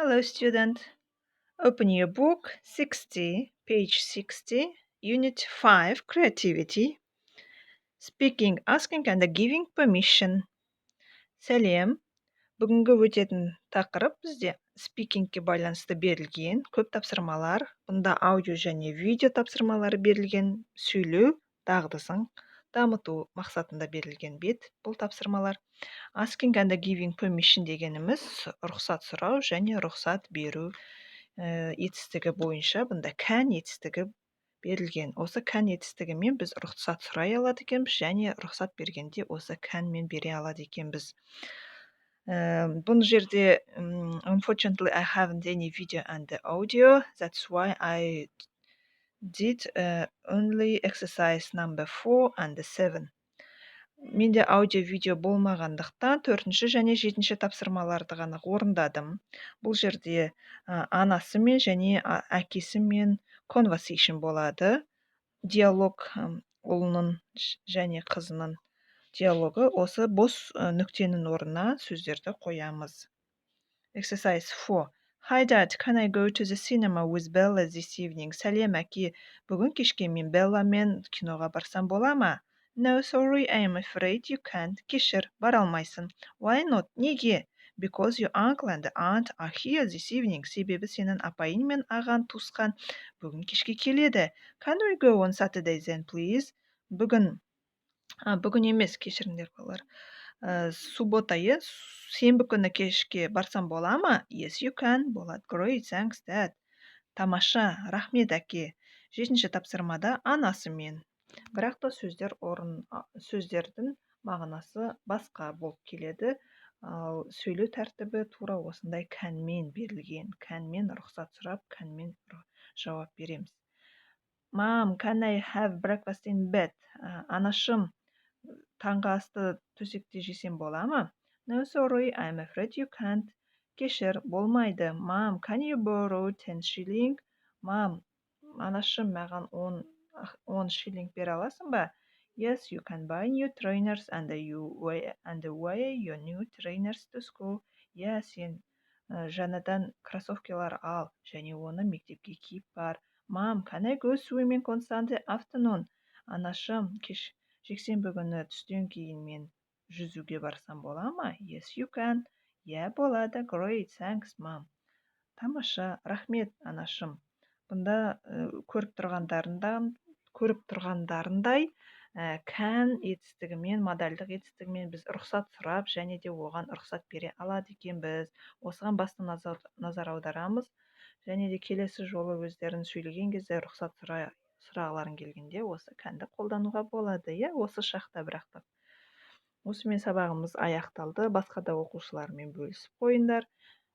Hello, student. Open your book 60, page 60, Unit 5, Creativity. Speaking, asking and giving permission. Сәлем. Бүгінгі өтетін тақырып бізде спикингке байланысты берілген көп тапсырмалар. Бұнда аудио және видео тапсырмалары берілген, сөйлеу дағдысын дамыту мақсатында берілген бет бұл тапсырмалар. Asking and giving permission дегеніміз рұқсат сұрау және рұқсат беру етістігі бойынша бұнда can етістігі берілген. Осы can етістігімен біз рұқсат сұрай алады екенбіз және рұқсат бергенде осы can мен бере алады екенбіз. Бұл жерде unfortunately I haven't any video and the audio. That's why I did only exercise number 4 and 7. Менде аудио-видео болмағандықтан 4-ші және 7-ші тапсырмаларды ғана орындадым. Бұл жерде анасымен және әкесімен conversation болады. Диалог ұлының және қызының диалогы. Осы бос нүктенің орнына сөздерді қоямыз. Exercise 4. Hi dad, can I go to the cinema with Bella this evening? Сәлем әке, бүгін кешке мен Белламен киноға барсам бола ма? No, sorry, I am afraid you can't. Кешір, бара алмайсың. Why not? Неге? Because your uncle and aunt are here this evening. Себебі сенің апайың мен ағаң туысқан бүгін кешке келеді. Can we go on Saturday then, please? Бүгін емес, кешіріңдер балалар. Суббота, сенбі күні кешке барсам бола ма? Yes, you can. Болады. Great, thanks, dad. Тамаша, рахмет әке. 7-ші тапсырмада анасымен. Бірақ та сөздердің мағынасы басқа болып келеді. Ал сөйлеу тәртібі тура осындай кәнмен берілген. Кәнмен рұқсат сұрап, кәнмен жауап береміз. Mom, can I have breakfast in bed? Анашым, таңғы асты төсекте жесем бола ма? No, sorry, I'm afraid you can't. Кешір, болмайды. Mom, can you borrow 10 shilling? Mom, анашым, маған 10 шиллинг бере аласың ба? Yes, you can buy new trainers and wear your new trainers to school. Сен жаңадан кроссовкалар ал және оны мектепке киіп бар. Mom, can I go swimming on Sunday afternoon? Анашым, жексенбі күні түстен кейін мен жүзуге барсам бола ма? Yes, you can. Болады. Great, thanks, mom. Тамаша, рахмет, анашым. Бұнда көріп тұрғандарындай can етістігімен, модальдық етістігімен біз рұқсат сұрап және де оған рұқсат бере алады екенбіз. Осыған басты назар аударамыз. Және де келесі жолы өздерін сөйлеген кезде рұқсат сұрағыларың келгенде осы canді қолдануға болады. Осы шақта бірақтық. Осымен сабағымыз аяқталды. Басқа да оқушылармен бөлісіп қойыңдар.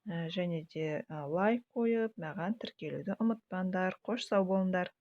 Және де лайк қойып, маған тіркелуді ұмытпаңдар. Қош сау болыңдар.